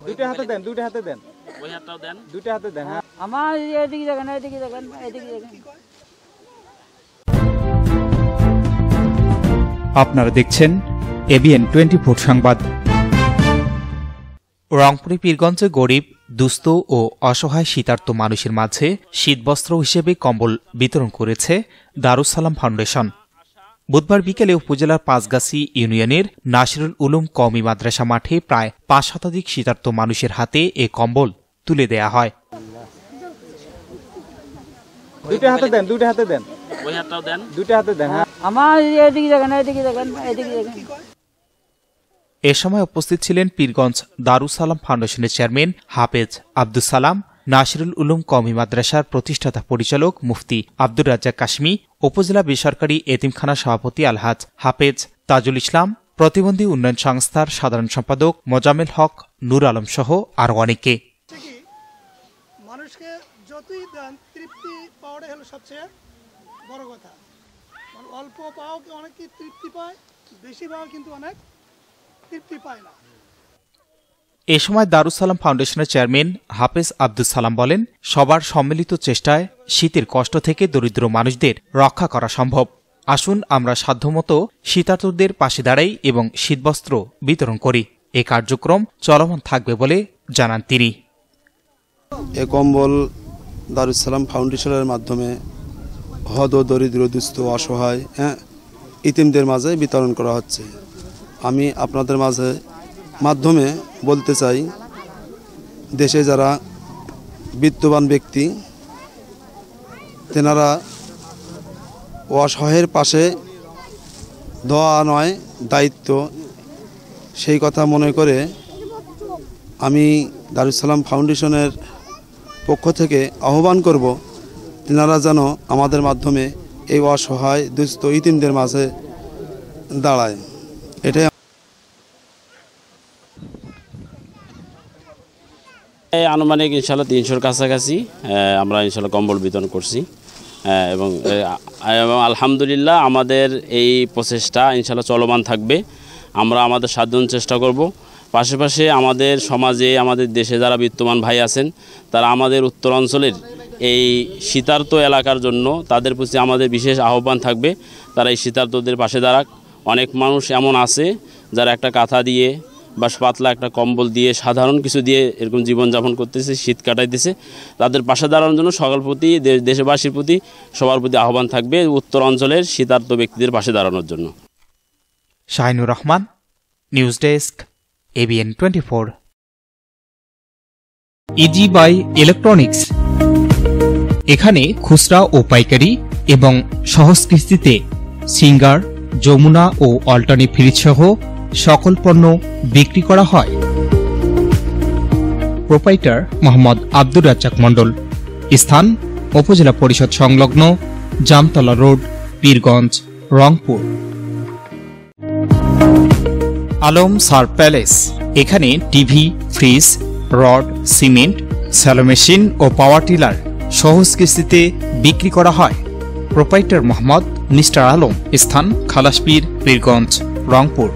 দুইটা হাতে দেন, দুইটা হাতে দেন, ওই হাতটাও দেন, দুইটা হাতে দেন। হ্যাঁ, আমার এদিকে দেখেন, এদিকে দেখেন, এদিকে দেখেন। আপনারা দেখছেন এবিএন 24 সংবাদ। রংপুরে পীরগঞ্জে গরিব, দুস্থ ও অসহায় শীতার্ত মানুষের মাঝে শীতবস্ত্র হিসেবে কম্বল বিতরণ করেছে দারুস সালাম ফাউন্ডেশন। বুধবার বিকেলে উপজেলার পাঁচগাছি ইউনিয়নের নাসিরুল উলুম কওমি মাদ্রাসা মাঠে প্রায় ৫ শতাধিক শীতার্ত মানুষের হাতে এ কম্বল তুলে দেয়া হয়। দুইটা হাতে দেন, দুইটা হাতে দেন, ওই হাতটাও দেন, দুইটা হাতে দেন। হ্যাঁ, আমার এদিকে দেখেন, এদিকে দেখেন, এদিকে দেখেন। এ সময় উপস্থিত ছিলেন পীরগঞ্জ দারুস সালাম ফাউন্ডেশনের চেয়ারম্যান হাফেজ আব্দুস সালাম, নাসিরুল উলুম কওমি মাদ্রাসার প্রতিষ্ঠাতা পরিচালক মুফতি আব্দুর রাজ্জাক কাশমি, উপজেলা বেসরকারি এতিমখানা সভাপতি আলহাজ হাফেজ তাজুল ইসলাম, প্রতিবন্ধী উন্নয়ন সংস্থার সাধারণ সম্পাদক মোজামেল হক, নূর আলম সহ আরও অনেকে। মানুষকে যতই দেন তৃপ্তি পাওয়াটাই হলো সবচেয়ে বড় কথা। অল্প পাও অনেকে তৃপ্তি পায়, বেশি পাও কিন্তু অনেক তৃপ্তি পায় না। এ সময় দারুস সালাম ফাউন্ডেশনের চেয়ারম্যান হাফেজ আব্দুস সালাম বলেন, সবার সম্মিলিত চেষ্টায় শীতের কষ্ট থেকে দরিদ্র মানুষদের রক্ষা করা সম্ভব। আসুন আমরা সাধ্যমতো শীতার্তদের পাশে দাঁড়াই এবং শীতবস্ত্র বিতরণ করি। এ কার্যক্রম চলমান থাকবে বলে জানান তিনি। এ কম্বল দারুস সালাম ফাউন্ডেশনের মাধ্যমে হদ দরিদ্র দুস্থ অসহায় ইতিমদের মাঝে বিতরণ করা হচ্ছে। আমি আপনাদের মাধ্যমে বলতে চাই, দেশে যারা বিত্তবান ব্যক্তি তেনারা অসহায়ের পাশে দেওয়া নয় দায়িত্ব, সেই কথা মনে করে আমি দারুস সালাম ফাউন্ডেশনের পক্ষ থেকে আহ্বান করব, তেনারা যেন আমাদের মাধ্যমে এই অসহায় দুস্থ ইতিমদের মাঝে দাঁড়ায়। এটাই আনুমানিক ইনশাল্লাহ ৩০০-র কাছাকাছি আমরা ইনশাল্লাহ কম্বল বিতরণ করছি এবং আলহামদুলিল্লাহ আমাদের এই প্রচেষ্টা ইনশাল্লাহ চলমান থাকবে। আমরা আমাদের সাধ্য চেষ্টা করব। পাশাপাশি আমাদের সমাজে, আমাদের দেশে যারা বিত্তমান ভাই আছেন, তারা আমাদের উত্তর অঞ্চলের এই শীতার্ত এলাকার জন্য তাদের প্রতি আমাদের বিশেষ আহ্বান থাকবে, তারা এই শীতার্তদের পাশে দাঁড়াক। অনেক মানুষ এমন আছে যারা একটা কাঁথা দিয়ে বা পাতলা একটা কম্বল দিয়ে, সাধারণ কিছু দিয়ে এরকম জীবনযাপন করতেছে, শীত কাটাইতেছে। তাদের পাশে দাঁড়ানোর জন্য সকল প্রতি, দেশবাসীর প্রতি, সবার প্রতি আহ্বান থাকবে উত্তর অঞ্চলের শীতার্ত ব্যক্তিদের পাশে দাঁড়ানোর জন্য। Shahinur Rahman, news desk, ABN 24। Easy buy electronics, এখানে খুচরা ও পাইকারি এবং সহজ কিস্তিতে সিঙ্গার, যমুনা ও অল্টারনেট ফ্রিজ সহ সকল পণ্য বিক্রি করা হয়। প্রোপাইটার মোহাম্মদ আব্দুর রাজ্জাক মণ্ডল। স্থান উপজেলা পরিষদ সংলগ্ন জামতলা রোড, পীরগঞ্জ, রংপুর। আলম সার প্যালেস, এখানে TV, fridge, rod, cement, shallow machine ও পাওয়ার টিলার সহজ কিস্তিতে বিক্রি করা হয়। Proprietor Mohammad mister Alam. স্থান খালাসপীর, পীরগঞ্জ, রংপুর।